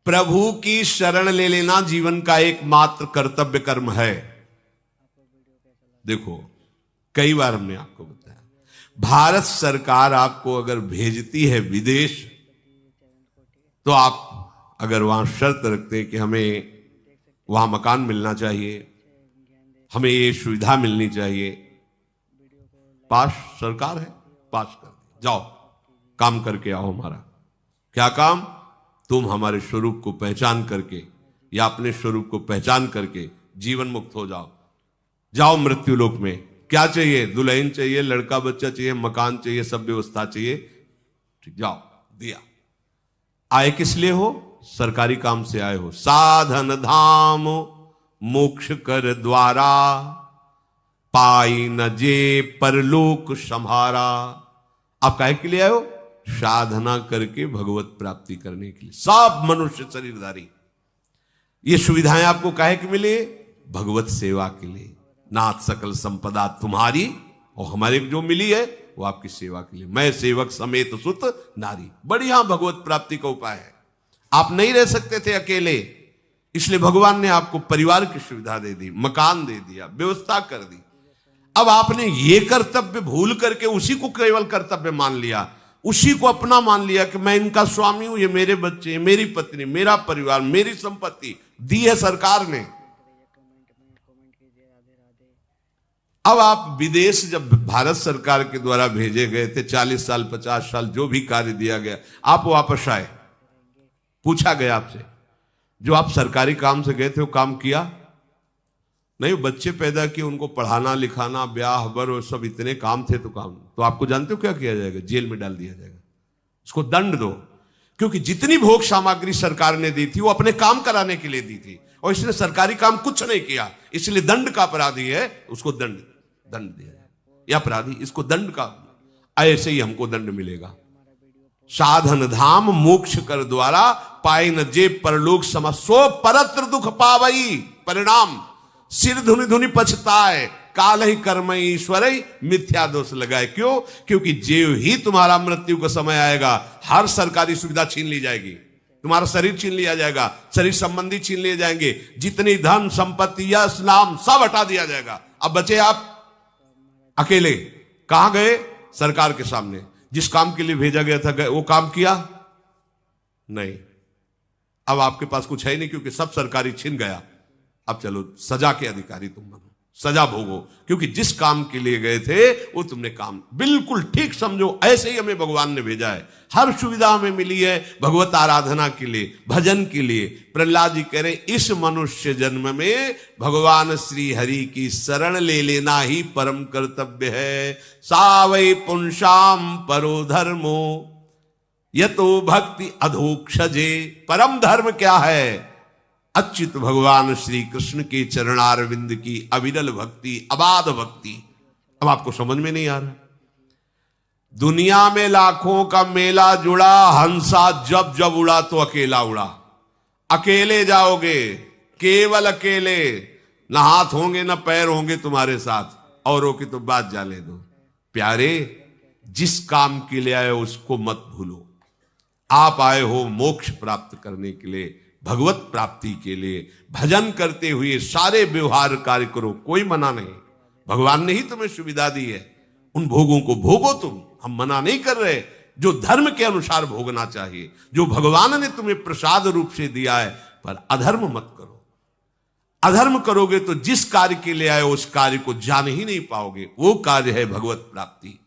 प्रभु की शरण ले लेना जीवन का एकमात्र कर्तव्य कर्म है। देखो, कई बार हमने आपको बताया, भारत सरकार आपको अगर भेजती है विदेश, तो आप अगर वहां शर्त रखते हैं कि हमें वहां मकान मिलना चाहिए, हमें ये सुविधा मिलनी चाहिए, पास सरकार है, पास कर जाओ, काम करके आओ। हमारा क्या काम? तुम हमारे स्वरूप को पहचान करके या अपने स्वरूप को पहचान करके जीवन मुक्त हो जाओ। जाओ मृत्यु लोक में। क्या चाहिए? दुल्हन चाहिए, लड़का बच्चा चाहिए, मकान चाहिए, सब व्यवस्था चाहिए, ठीक, जाओ, दिया। आए किस लिए हो? सरकारी काम से आए हो। साधन धाम मोक्ष कर द्वारा, पाई न जे परलोक संहारा। आप काहे के लिए आए हो? साधना करके भगवत प्राप्ति करने के लिए। सब मनुष्य शरीरधारी ये सुविधाएं आपको काहे के मिले? भगवत सेवा के लिए। नाथ सकल संपदा तुम्हारी, और हमारे जो मिली है वो आपकी सेवा के लिए। मैं सेवक समेत सुत नारी। बढ़िया भगवत प्राप्ति का उपाय है। आप नहीं रह सकते थे अकेले, इसलिए भगवान ने आपको परिवार की सुविधा दे दी, मकान दे दिया, व्यवस्था कर दी। अब आपने ये कर्तव्य भूल करके उसी को केवल कर्तव्य मान लिया, उसी को अपना मान लिया कि मैं इनका स्वामी हूं, ये मेरे बच्चे, मेरी पत्नी, मेरा परिवार, मेरी संपत्ति दी है सरकार ने। अब आप विदेश जब भारत सरकार के द्वारा भेजे गए थे, 40 साल 50 साल जो भी कार्य दिया गया, आप वापस आए, पूछा गया आपसे, जो आप सरकारी काम से गए थे वो काम किया? नहीं, बच्चे पैदा किए, उनको पढ़ाना लिखाना, ब्याह बर और सब इतने काम थे, तो काम, तो आपको जानते हो क्या किया जाएगा? जेल में डाल दिया जाएगा, उसको दंड दो। क्योंकि जितनी भोग सामग्री सरकार ने दी थी वो अपने काम कराने के लिए दी थी, और इसने सरकारी काम कुछ नहीं किया, इसलिए दंड का अपराधी है, उसको दंड दिया जाए। यह अपराधी, इसको दंड का, ऐसे ही हमको दंड मिलेगा। साधन धाम मोक्ष कर द्वारा, पाए न जे परलोक समसो परत्र दुख पावई। परिणाम सिर धुनि धुनि पछताए, काल ही कर्म ईश्वर मिथ्या दोष लगाए। क्यों? क्योंकि जो ही तुम्हारा मृत्यु का समय आएगा, हर सरकारी सुविधा छीन ली जाएगी, तुम्हारा शरीर छीन लिया जाएगा, शरीर संबंधी छीन लिए जाएंगे, जितनी धन संपत्ति यश नाम सब हटा दिया जाएगा। अब बचे आप अकेले। कहां गए? सरकार के सामने। जिस काम के लिए भेजा गया था, वो काम किया नहीं। अब आपके पास कुछ है नहीं, क्योंकि सब सरकारी छीन गया। अब चलो सजा के अधिकारी तुम बनो, सजा भोगो, क्योंकि जिस काम के लिए गए थे वो तुमने काम बिल्कुल ठीक समझो। ऐसे ही हमें भगवान ने भेजा है, हर सुविधा हमें मिली है भगवत आराधना के लिए, भजन के लिए। प्रहलाद जी कह रहे, इस मनुष्य जन्म में भगवान श्री हरि की शरण ले लेना ही परम कर्तव्य है। सावै पुंसाम परो धर्मो यतो भक्ति अधोक्षजे। परम धर्म क्या है? अच्युत भगवान श्री कृष्ण के चरणारविंद की अविरल भक्ति, अबाध भक्ति। अब आपको समझ में नहीं आ रहा? दुनिया में लाखों का मेला जुड़ा, हंसा जब जब उड़ा तो अकेला उड़ा। अकेले जाओगे, केवल अकेले, ना हाथ होंगे ना पैर होंगे तुम्हारे साथ, औरों की तो बात जाने दो। प्यारे, जिस काम के लिए आए उसको मत भूलो। आप आए हो मोक्ष प्राप्त करने के लिए, भगवत प्राप्ति के लिए। भजन करते हुए सारे व्यवहार कार्य करो, कोई मना नहीं। भगवान ने ही तुम्हें सुविधा दी है, उन भोगों को भोगो तुम, हम मना नहीं कर रहे। जो धर्म के अनुसार भोगना चाहिए, जो भगवान ने तुम्हें प्रसाद रूप से दिया है, पर अधर्म मत करो। अधर्म करोगे तो जिस कार्य के लिए आए उस कार्य को जान ही नहीं पाओगे। वो कार्य है भगवत प्राप्ति।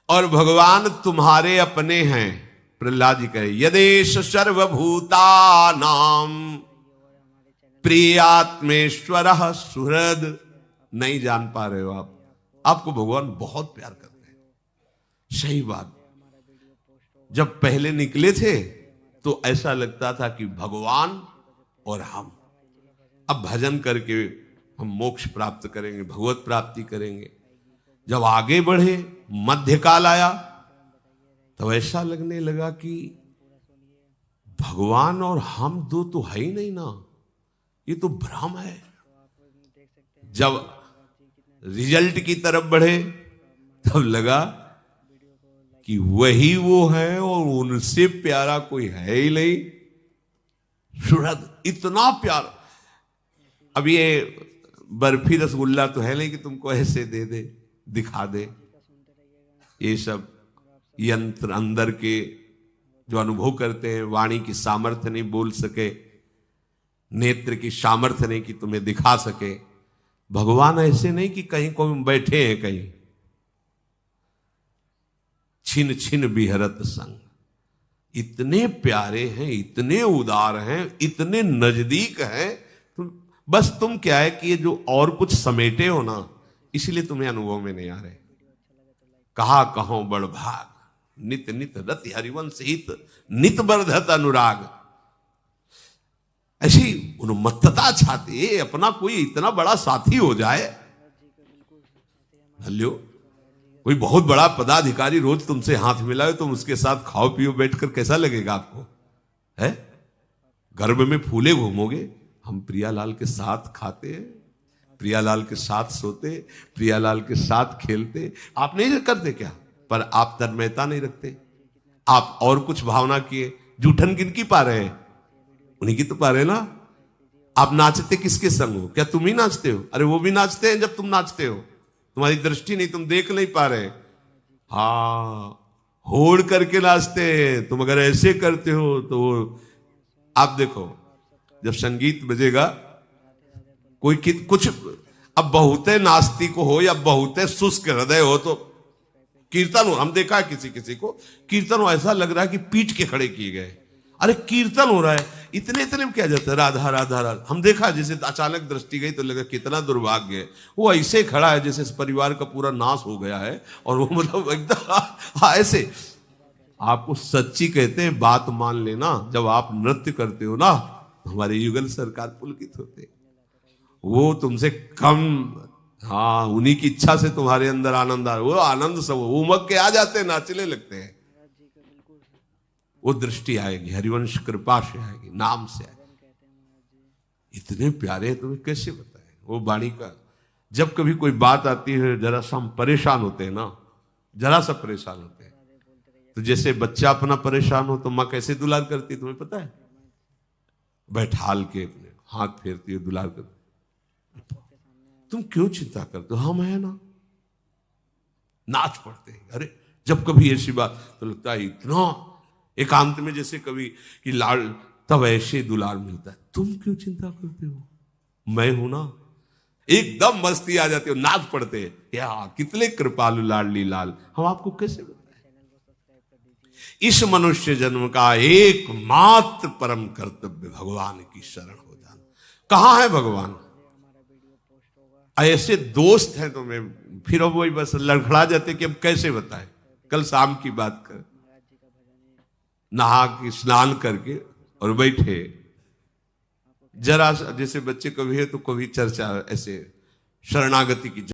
और भगवान तुम्हारे अपने हैं। प्रहलाद जी कहे, यदेश सर्वभूतानां प्रियात्मेश्वर सुहृद। नहीं जान पा रहे हो आप, आपको भगवान बहुत प्यार करते हैं। सही बात, जब पहले निकले थे तो ऐसा लगता था कि भगवान और हम, अब भजन करके हम मोक्ष प्राप्त करेंगे, भगवत प्राप्ति करेंगे। जब आगे बढ़े, मध्यकाल आया, तो ऐसा लगने लगा कि भगवान और हम दो तो है ही नहीं ना, ये तो भ्रम है। जब रिजल्ट की तरफ बढ़े तब लगा कि वही वो है और उनसे प्यारा कोई है ही नहीं। सुहृद इतना प्यारा। अब ये बर्फी रसगुल्ला तो है नहीं कि तुमको ऐसे दे दे, दिखा दे। ये सब यंत्र अंदर के जो अनुभव करते हैं, वाणी की सामर्थ्य नहीं बोल सके, नेत्र की सामर्थ्य नहीं कि तुम्हें दिखा सके। भगवान ऐसे नहीं कि कहीं को बैठे हैं कहीं, छिन छिन बिहरत संग, इतने प्यारे हैं, इतने उदार हैं, इतने नजदीक हैं। बस तुम क्या है कि ये जो और कुछ समेटे हो ना, इसलिए तुम्हें अनुभव में नहीं आ रहे। कहा कहो बड़ भाग, नित नित रति हरिवंश हित, नित बरधत अनुराग। ऐसी उन्मत्तता छाती है, अपना कोई इतना बड़ा साथी हो जाए। हल्लो, कोई बहुत बड़ा पदाधिकारी रोज तुमसे हाथ मिलाए, तुम उसके साथ खाओ पियो बैठकर, कैसा लगेगा आपको? है गर्भ में फूले घूमोगे। हम प्रियालाल के साथ खाते हैं, प्रियालाल के साथ सोते, प्रियालाल के साथ खेलते। आप नहीं करते क्या? पर आप तन्मयता नहीं रखते। आप और कुछ भावना किए, जूठन किनकी पा रहे हैं? उन्हीं की तो पा रहे ना। आप नाचते किसके संग हो? क्या तुम ही नाचते हो? अरे वो भी नाचते हैं जब तुम नाचते हो, तुम्हारी दृष्टि नहीं, तुम देख नहीं पा रहे। हाँ, होड़ करके नाचते हैं। तुम अगर ऐसे करते हो तो आप देखो, जब संगीत बजेगा, कोई कुछ, अब बहुते नास्तिक हो या बहुते शुष्क हृदय हो तो कीर्तन हो, हम देखा है किसी किसी को कीर्तन हो, ऐसा लग रहा है कि पीट के खड़े किए गए। अरे कीर्तन हो रहा है, इतने इतने में क्या जाता है, राधा राधा राधा। हम देखा जैसे अचानक दृष्टि गई तो लगा कितना दुर्भाग्य है। वो ऐसे खड़ा है जैसे इस परिवार का पूरा नाश हो गया है, और वो मतलब एकदम ऐसे। आपको सच्ची कहते हैं, बात मान लेना, जब आप नृत्य करते हो ना, हमारे युगल सरकार पुलकित होते। वो तुमसे कम, हाँ, उन्हीं की इच्छा से तुम्हारे अंदर आनंद आ रहा, वो आनंद सब उमग के आ जाते हैं, नाचने लगते हैं। वो दृष्टि आएगी, हरिवंश कृपा से आएगी, नाम से आएगी। इतने प्यारे हैं, तुम्हें कैसे बताएं वो वाणी का। जब कभी कोई बात आती है, जरा सा हम परेशान होते हैं ना, जरा सा परेशान होते हैं, तो जैसे बच्चा अपना परेशान हो तो माँ कैसे दुलार करती है, तुम्हें पता है? बैठाल के अपने हाथ फेरती है, दुलार करती। तुम क्यों चिंता करते हो, हम है ना। नाच पड़ते हैं। अरे जब कभी ऐसी बात तो लगता है इतना एकांत में, जैसे कभी कि लाल, तब ऐसे दुलार मिलता है। तुम क्यों चिंता करते हो, मैं हूं ना। एकदम मस्ती आ जाती हो, नाच पड़ते हैं। या कितने कृपालु लाडली लाल। हम आपको कैसे बताएं? इस मनुष्य जन्म का एकमात्र परम कर्तव्य भगवान की शरण हो जाना। कहां है भगवान? ऐसे दोस्त हैं तुम्हें, फिर अब वही बस लड़खड़ा जाते कि अब कैसे बताएं। कल शाम की बात कर, नहा के स्नान करके और बैठे, जरा जैसे बच्चे कभी है तो कभी चर्चा ऐसे शरणागति की